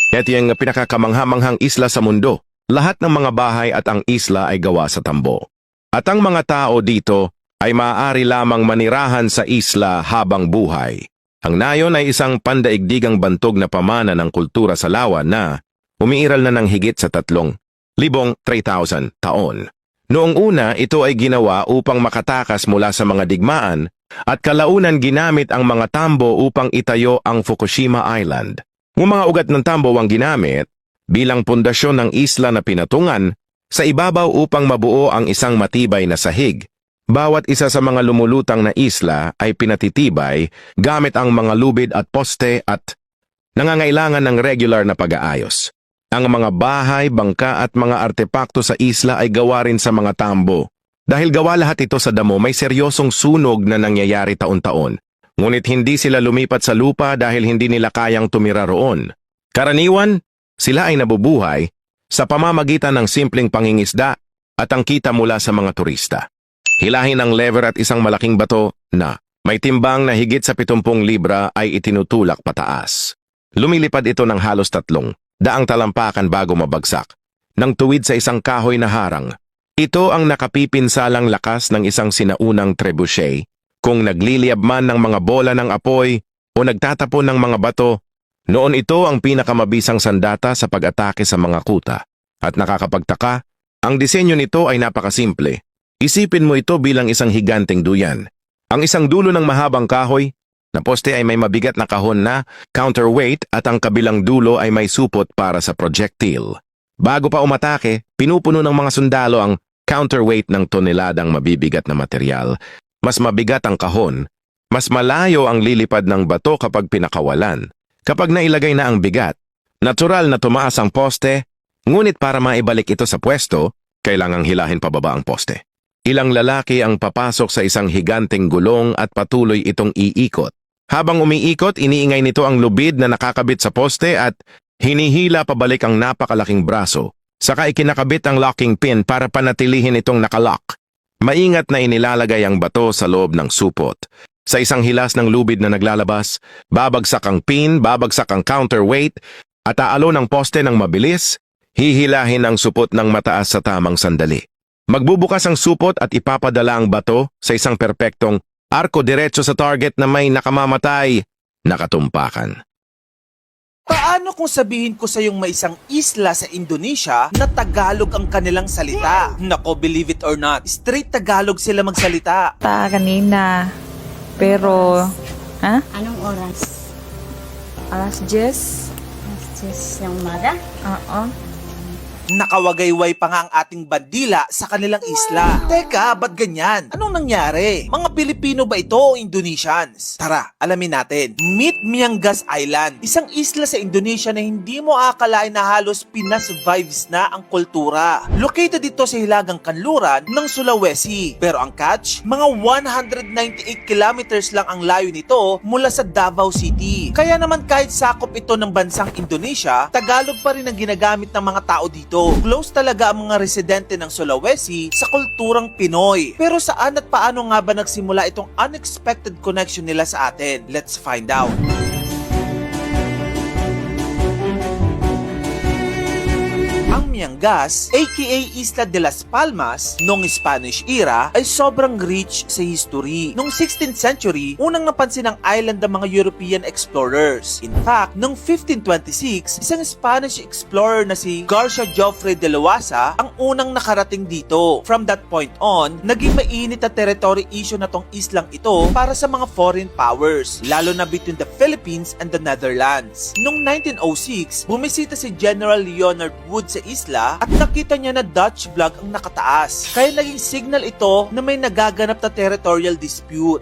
Ito yung pinakakamangha-manghang isla sa mundo. Lahat ng mga bahay at ang isla ay gawa sa tambo. At ang mga tao dito ay maaari lamang manirahan sa isla habang buhay. Ang nayon ay isang pandaigdigang bantog na pamana ng kultura sa lawa na umiiral na ng higit sa 3,000 taon. Noong una, ito ay ginawa upang makatakas mula sa mga digmaan at kalaunan ginamit ang mga tambo upang itayo ang Fukushima Island. Ang mga ugat ng tambo ang ginamit bilang pundasyon ng isla na pinatungan sa ibabaw upang mabuo ang isang matibay na sahig. Bawat isa sa mga lumulutang na isla ay pinatitibay gamit ang mga lubid at poste at nangangailangan ng regular na pag-aayos. Ang mga bahay, bangka at mga artepakto sa isla ay gawa rin sa mga tambo. Dahil gawa lahat ito sa damo, may seryosong sunog na nangyayari taon-taon. Ngunit hindi sila lumipat sa lupa dahil hindi nila kayang tumira roon. Karaniwan, sila ay nabubuhay sa pamamagitan ng simpleng pangingisda at ang kita mula sa mga turista. Hilahin ang lever at isang malaking bato na may timbang na higit sa 70 libra ay itinutulak pataas. Lumilipad ito ng halos 300 talampakan bago mabagsak, nang tuwid sa isang kahoy na harang. Ito ang nakapipinsalang lakas ng isang sinaunang trebuchet. Kung nagliliyab man ng mga bola ng apoy o nagtatapon ng mga bato, noon ito ang pinakamabisang sandata sa pag-atake sa mga kuta. At nakakapagtaka, ang disenyo nito ay napakasimple. Isipin mo ito bilang isang higanteng duyan. Ang isang dulo ng mahabang kahoy na poste ay may mabigat na kahon na counterweight at ang kabilang dulo ay may supot para sa projectile. Bago pa umatake, pinupuno ng mga sundalo ang counterweight ng toneladang mabibigat na material. Mas mabigat ang kahon, mas malayo ang lilipad ng bato kapag pinakawalan. Kapag nailagay na ang bigat, natural na tumaas ang poste, ngunit para maibalik ito sa pwesto, kailangang hilahin pababa ang poste. Ilang lalaki ang papasok sa isang higanteng gulong at patuloy itong iikot. Habang umiikot, iniingay nito ang lubid na nakakabit sa poste at hinihila pabalik ang napakalaking braso. Saka ikinakabit ang locking pin para panatilihin itong nakalock. Maingat na inilalagay ang bato sa loob ng supot. Sa isang hilas ng lubid na naglalabas, babagsak ang pin, babagsak ang counterweight, at aalo ng poste ng mabilis, hihilahin ang supot ng mataas sa tamang sandali. Magbubukas ang supot at ipapadala ang bato sa isang perpektong arko diretso sa target na may nakamamatay, nakatumpakan. Paano kung sabihin ko sa yung may isang isla sa Indonesia na Tagalog ang kanilang salita? Nako, believe it or not, straight Tagalog sila magsalita. Kanina. Pero, ha? Anong oras? Alas 10? Alas 10 ng umaga? Oo. Nakawagayway pa nga ang ating bandila sa kanilang isla. Teka, ba't ganyan? Anong nangyari? Mga Pilipino ba ito o Indonesians? Tara, alamin natin. Meet Miangas Island, isang isla sa Indonesia na hindi mo akalain na halos Pinas vibes na ang kultura. Located ito sa hilagang kanluran ng Sulawesi. Pero ang catch, mga 198 kilometers lang ang layo nito mula sa Davao City. Kaya naman kahit sakop ito ng bansang Indonesia, Tagalog pa rin ang ginagamit ng mga tao dito. Close talaga ang mga residente ng Sulawesi sa kulturang Pinoy. Pero saan at paano nga ba nagsimula itong unexpected connection nila sa atin? Let's find out. Ang Miangas, aka Isla de las Palmas, noong Spanish era ay sobrang rich sa history. Noong 16th century, unang napansin ang island ng mga European explorers. In fact, noong 1526, isang Spanish explorer na si Garcia Joffre de Loaza ang unang nakarating dito. From that point on, naging mainit na territory issue na tong islang ito para sa mga foreign powers, lalo na between the Philippines and the Netherlands. Noong 1906, bumisita si General Leonard Wood sa isla at nakita niya na Dutch flag ang nakataas. Kaya naging signal ito na may nagaganap na territorial dispute.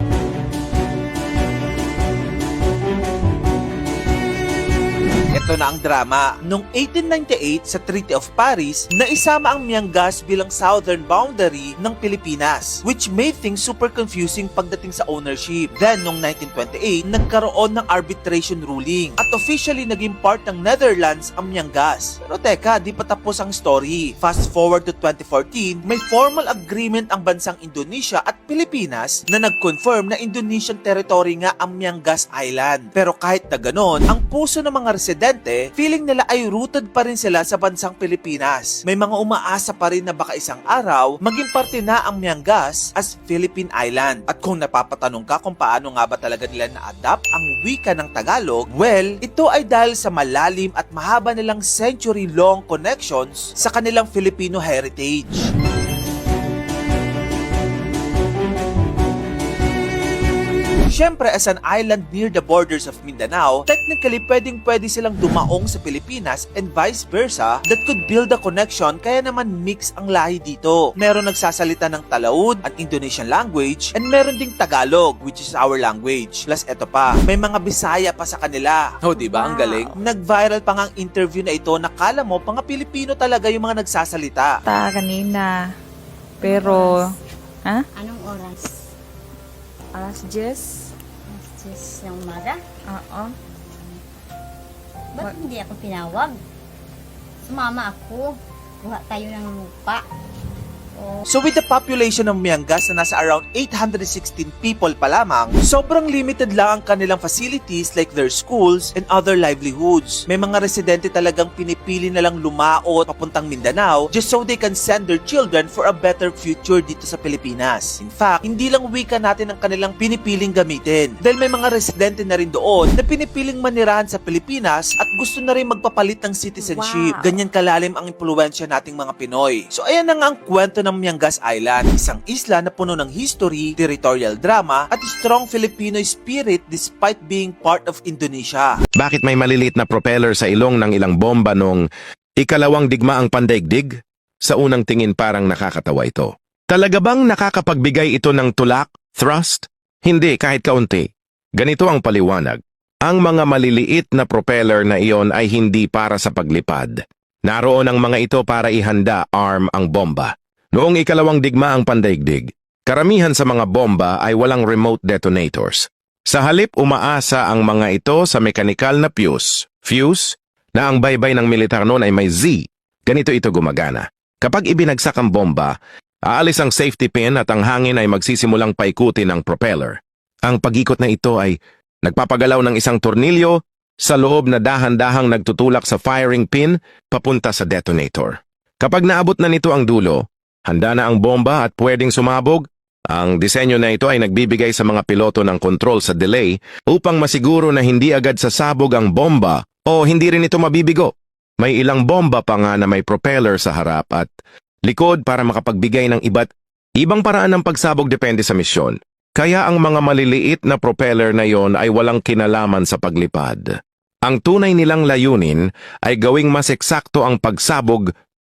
Ito na ang drama. Noong 1898 sa Treaty of Paris, naisama ang Miangas bilang southern boundary ng Pilipinas, which made things super confusing pagdating sa ownership. Then, noong 1928, nagkaroon ng arbitration ruling at officially naging part ng Netherlands ang Miangas. Pero teka, di pa tapos ang story. Fast forward to 2014, may formal agreement ang bansang Indonesia at Pilipinas na nag-confirm na Indonesian territory nga ang Miangas Island. Pero kahit na ganon, ang puso ng mga residente presidente, feeling nila ay rooted pa rin sila sa bansang Pilipinas. May mga umaasa pa rin na baka isang araw, maging parte na ang Miangas as Philippine Island. At kung napapatanong ka kung paano nga ba talaga nila na-adapt ang wika ng Tagalog, well, ito ay dahil sa malalim at mahaba nilang century-long connections sa kanilang Filipino heritage. Siyempre, as an island near the borders of Mindanao, technically pwedeng-pwede silang dumaong sa Pilipinas and vice versa that could build a connection kaya naman mix ang lahi dito. Meron nagsasalita ng Talaud, an Indonesian language, and meron ding Tagalog, which is our language. Plus, eto pa, may mga Bisaya pa sa kanila. O, diba? Ang galing. Nag-viral pa nga ang interview na ito, nakala mo, mga Pilipino talaga yung mga nagsasalita. Kanina. Pero, ha? Anong oras? Alas 10? Alas 10 ng umaga? Oo. Ba't hindi ako pinawag? Sumama ako. Kuha tayo ng lupa. So with the population ng Miangas na nasa around 816 people pa lamang, sobrang limited lang ang kanilang facilities like their schools and other livelihoods. May mga residente talagang pinipili na lang lumaot papuntang Mindanao just so they can send their children for a better future dito sa Pilipinas. In fact, hindi lang wika natin ang kanilang pinipiling gamitin dahil may mga residente na rin doon na pinipiling manirahan sa Pilipinas at gusto na rin magpapalit ng citizenship. Wow. Ganyan kalalim ang impluwensya nating mga Pinoy. So ayan na nga ang kwento ng Miangas Island, isang isla na puno ng history, territorial drama, at strong Filipino spirit despite being part of Indonesia. Bakit may maliliit na propeller sa ilong ng ilang bomba nung ikalawang digmaang pandaigdig? Sa unang tingin parang nakakatawa ito. Talaga bang nakakapagbigay ito ng tulak, thrust? Hindi, kahit kaunti. Ganito ang paliwanag. Ang mga maliliit na propeller na iyon ay hindi para sa paglipad. Naroon ang mga ito para ihanda arm ang bomba. Noong ikalawang digmaang pandaigdig, karamihan sa mga bomba ay walang remote detonators. Sa halip umaasa ang mga ito sa mekanikal na fuse, na ang baybay ng militar noon ay may Z. Ganito ito gumagana. Kapag ibinagsak ang bomba, aalis ang safety pin at ang hangin ay magsisimulang paikutin ang propeller. Ang pag-ikot na ito ay nagpapagalaw ng isang tornilyo sa loob na dahan-dahang nagtutulak sa firing pin papunta sa detonator. Kapag naabot na nito ang dulo, handa na ang bomba at pwedeng sumabog. Ang disenyo na ito ay nagbibigay sa mga piloto ng control sa delay upang masiguro na hindi agad sasabog ang bomba o hindi rin ito mabibigo. May ilang bomba pa nga na may propeller sa harap at likod para makapagbigay ng ibang paraan ng pagsabog depende sa misyon. Kaya ang mga maliliit na propeller na yon ay walang kinalaman sa paglipad. Ang tunay nilang layunin ay gawing mas eksakto ang pagsabog